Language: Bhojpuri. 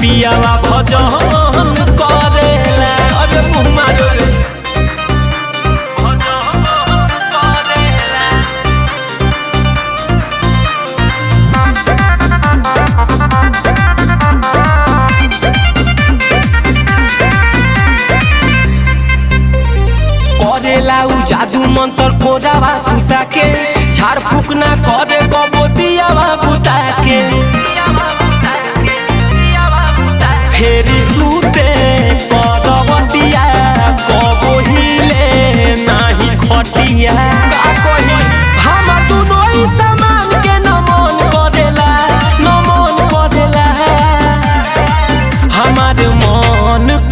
पियावा भजन करेला। अरे मुँह मारो रे करेला उ जादू मंत्र कोरावा सुता के, झाड़ फूक ना करे कबो दियावा बुता के।